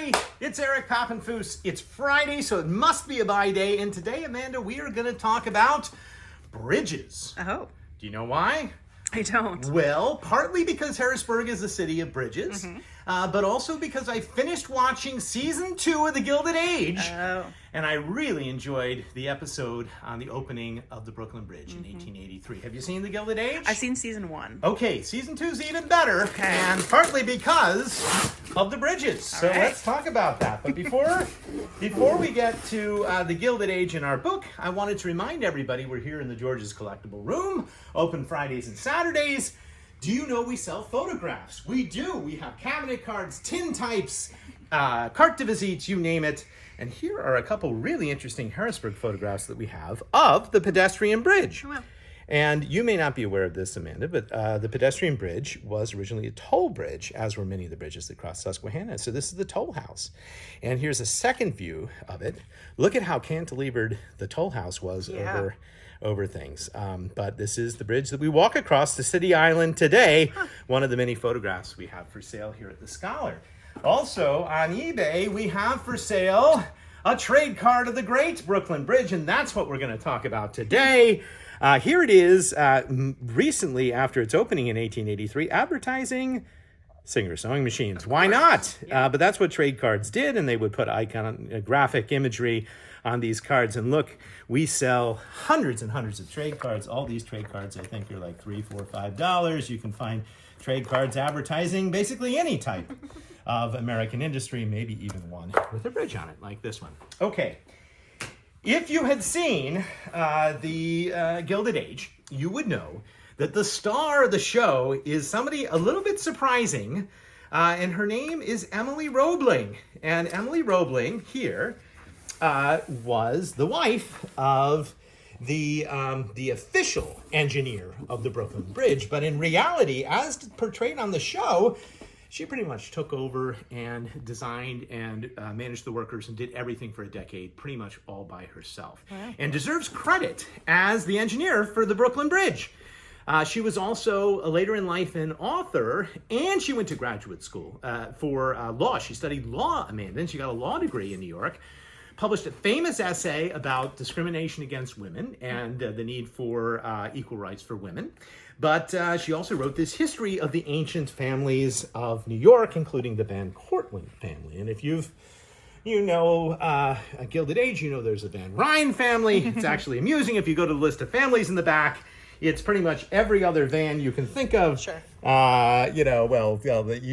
everybody. It's Eric Pappenfuss. It's Friday, so it must be a buy day. And today, Amanda, we are going to talk about bridges. Oh. Do you know why? I don't. Well, partly because Harrisburg is the city of bridges, but also because I finished watching season 2 of the Gilded Age. Oh. And I really enjoyed the episode on the opening of the Brooklyn Bridge in 1883. Have you seen the Gilded Age? I've seen season 1. Okay, season 2 is even better, and partly because of the bridges. So let's talk about that. But before we get to the Gilded Age in our book, I wanted to remind everybody we're here in the George's Collectible Room, open Fridays and Saturdays. Do you know we sell photographs? We do. We have cabinet cards, tin types, carte de visite, you name it. And here are a couple really interesting Harrisburg photographs that we have of the pedestrian bridge. Wow. And you may not be aware of this, Amanda, but the pedestrian bridge was originally a toll bridge, as were many of the bridges that crossed Susquehanna. So this is the toll house. And here's a second view of it. Look at how cantilevered the toll house was over things. But this is the bridge that we walk across the City Island today, one of the many photographs we have for sale here at the Scholar. Also, on eBay, we have for sale a trade card of the Great Brooklyn Bridge, and that's what we're going to talk about today. Here it is, recently after its opening in 1883, advertising Singer sewing machines. Why not? But that's what trade cards did, and they would put graphic imagery on these cards. And look, we sell hundreds and hundreds of trade cards. All these trade cards, I think, are like $3, $4, $5. You can find trade cards advertising basically any type of American industry, maybe even one with a bridge on it, like this one. Okay. If you had seen the Gilded Age, you would know that the star of the show is somebody a little bit surprising, and her name is Emily Roebling. And Emily Roebling here was the wife of the official engineer of the Brooklyn Bridge. But in reality, as portrayed on the show, she pretty much took over and designed and managed the workers and did everything for a decade, pretty much all by herself. Wow. And deserves credit as the engineer for the Brooklyn Bridge. She was also, later in life, an author, and she went to graduate school for law. She studied law, Amanda, and she got a law degree in New York. Published a famous essay about discrimination against women and the need for equal rights for women. But she also wrote this history of the ancient families of New York, including the Van Cortlandt family. And if you know a Gilded Age, you know there's a Van Ryn family. It's actually amusing. If you go to the list of families in the back, it's pretty much every other Van you can think of. Sure. You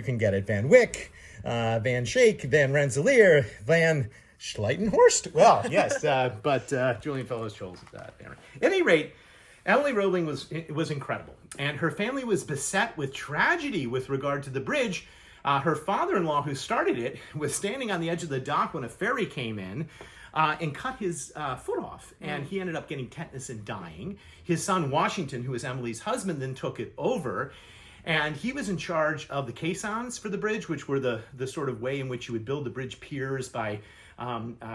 can get it. Van Wyck, Van Schaik, Van Rensselaer, Van Schleitenhorst. Well, yes, but Julian Fellows chose that. At any rate, Emily Roebling was incredible, and her family was beset with tragedy with regard to the bridge. Her father-in-law, who started it, was standing on the edge of the dock when a ferry came in and cut his foot off, and he ended up getting tetanus and dying. His son, Washington, who was Emily's husband, then took it over, and he was in charge of the caissons for the bridge, which were the sort of way in which you would build the bridge piers by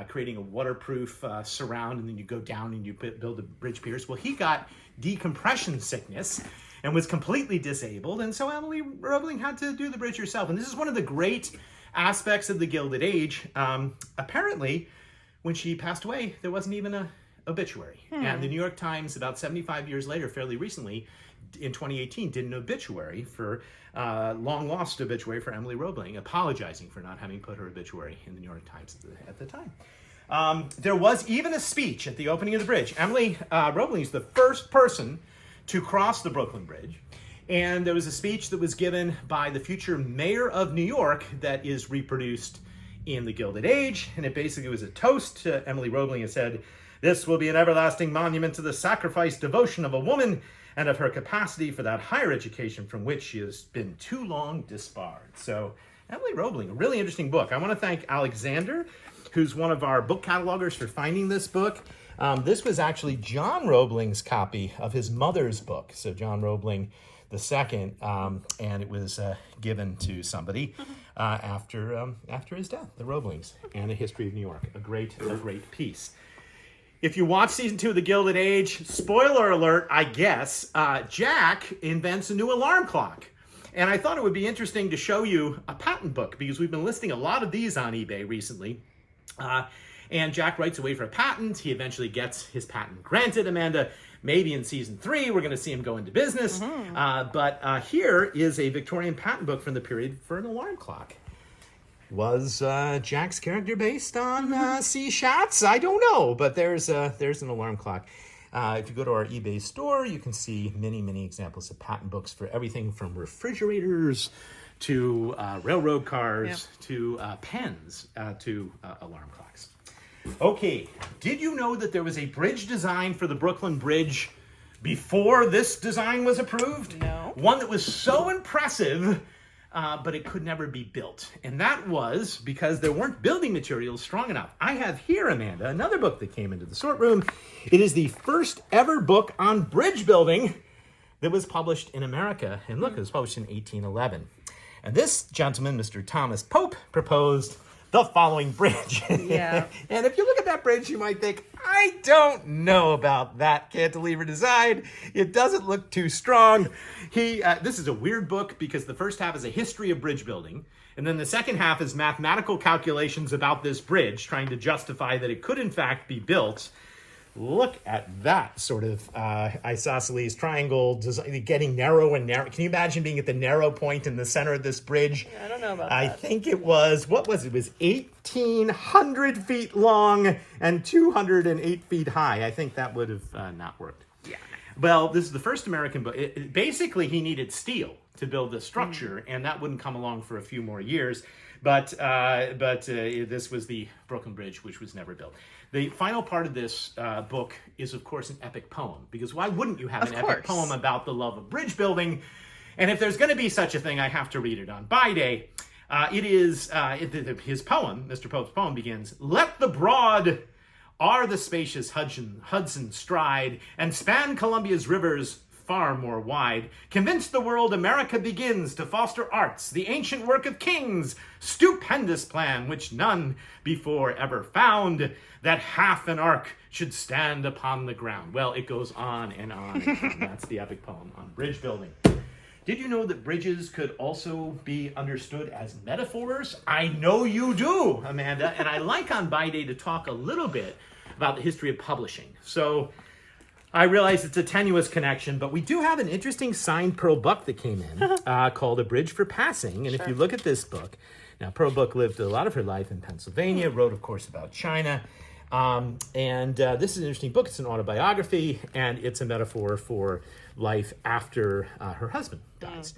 creating a waterproof surround, and then you go down and you build the bridge piers. Well, he got decompression sickness and was completely disabled, and so Emily Roebling had to do the bridge herself. And this is one of the great aspects of the Gilded Age. Apparently, when she passed away, there wasn't even an obituary. And the New York Times, about 75 years later, fairly recently, in 2018, did an obituary for long-lost obituary for Emily Roebling, apologizing for not having put her obituary in the New York Times at the time. There was even a speech at the opening of the bridge. Emily Roebling is the first person to cross the Brooklyn Bridge, and there was a speech that was given by the future mayor of New York that is reproduced in the Gilded Age, and it basically was a toast to Emily Roebling. It said, "This will be an everlasting monument to the sacrifice, devotion of a woman, and of her capacity for that higher education from which she has been too long disbarred." So, Emily Roebling, a really interesting book. I want to thank Alexander, who's one of our book catalogers, for finding this book. This was actually John Roebling's copy of his mother's book. So John Roebling II, and it was given to somebody after his death, the Roeblings, and a history of New York. A great piece. If you watch season 2 of The Gilded Age, spoiler alert, I guess, Jack invents a new alarm clock. And I thought it would be interesting to show you a patent book, because we've been listing a lot of these on eBay recently. And Jack writes away for a patent. He eventually gets his patent granted, Amanda. Maybe in season 3, we're going to see him go into business. But here is a Victorian patent book from the period for an alarm clock. Was Jack's character based on sea shots? I don't know, but there's an alarm clock. If you go to our eBay store, you can see many, many examples of patent books for everything from refrigerators to railroad cars to pens to alarm clocks. Okay, did you know that there was a bridge design for the Brooklyn Bridge before this design was approved? No. One that was so impressive, but it could never be built. And that was because there weren't building materials strong enough. I have here, Amanda, another book that came into the sort room. It is the first ever book on bridge building that was published in America. And look, it was published in 1811. And this gentleman, Mr. Thomas Pope, proposed the following bridge. Yeah. And if you look at that bridge, you might think, I don't know about that cantilever design. It doesn't look too strong. This is a weird book because the first half is a history of bridge building. And then the second half is mathematical calculations about this bridge, trying to justify that it could in fact be built. Look at that sort of isosceles triangle design, getting narrow and narrow. Can you imagine being at the narrow point in the center of this bridge? I don't know about that. I think it was, what was it? It was 1,800 feet long and 208 feet high. I think that would have not worked. Yeah. Well, this is the first American book. Basically, he needed steel to build the structure, and that wouldn't come along for a few more years. But this was the Brooklyn Bridge, which was never built. The final part of this book is, of course, an epic poem. Because why wouldn't you have an epic poem about the love of bridge building? And if there's going to be such a thing, I have to read it on Buy Day. His poem, Mr. Pope's poem, begins, "Let the broad are the spacious Hudson stride, and span Columbia's rivers far more wide. Convince the world America begins to foster arts, the ancient work of kings, stupendous plan which none before ever found, that half an arc should stand upon the ground." Well, it goes on and on and on. That's the epic poem on bridge building. Did you know that bridges could also be understood as metaphors? I know you do, Amanda, and I like on Buy Day to talk a little bit about the history of publishing. So I realize it's a tenuous connection, but we do have an interesting signed Pearl Buck that came in called A Bridge for Passing. And if you look at this book, now Pearl Buck lived a lot of her life in Pennsylvania, wrote, of course, about China. This is an interesting book. It's an autobiography, and it's a metaphor for life after her husband dies.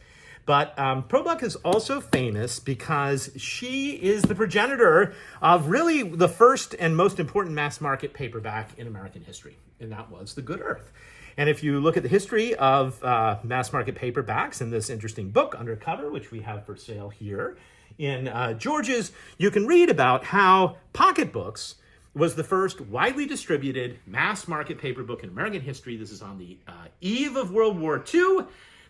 But Pearl Buck is also famous because she is the progenitor of really the first and most important mass market paperback in American history, and that was The Good Earth. And if you look at the history of mass market paperbacks in this interesting book, Undercover, which we have for sale here in George's, you can read about how pocketbooks was the first widely distributed mass market paper book in American history. This is on the eve of World War II.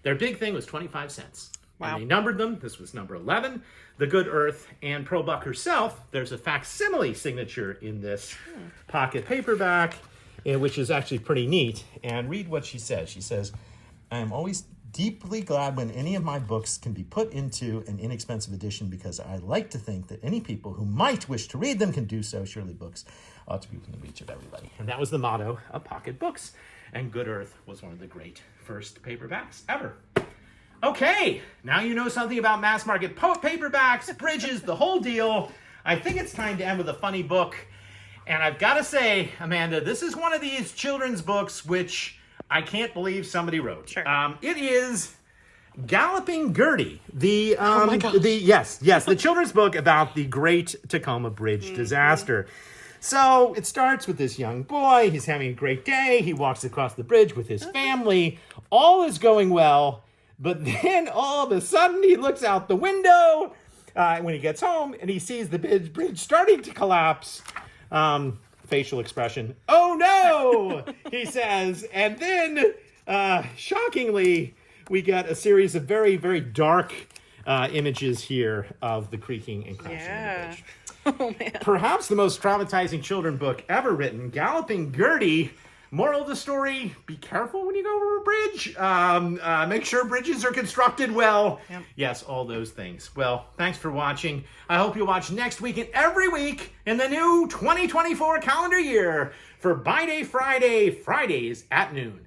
Their big thing was 25 cents. Wow. And they numbered them. This was number 11, The Good Earth. And Pearl Buck herself, there's a facsimile signature in this pocket paperback, which is actually pretty neat. And read what she says. She says, "I am always deeply glad when any of my books can be put into an inexpensive edition, because I like to think that any people who might wish to read them can do so. Surely books ought to be within the reach of everybody." And that was the motto of Pocket Books. And Good Earth was one of the great first paperbacks ever. Okay, now you know something about mass market paperbacks, bridges, the whole deal. I think it's time to end with a funny book. And I've got to say, Amanda, this is one of these children's books which I can't believe somebody wrote. Sure. It is Galloping Gertie, the children's book about the Great Tacoma Bridge disaster. So it starts with this young boy. He's having a great day. He walks across the bridge with his family. All is going well. But then all of a sudden he looks out the window when he gets home and he sees the bridge starting to collapse. Facial expression, "Oh no," he says. And then, shockingly, we get a series of very, very dark images here of the creaking and crashing of the bridge. Oh, man. Perhaps the most traumatizing children's book ever written, Galloping Gertie, Moral of the story, be careful when you go over a bridge. Make sure bridges are constructed well. Yep. Yes, all those things. Well, thanks for watching. I hope you'll watch next week and every week in the new 2024 calendar year for Buy Day Friday, Fridays at noon.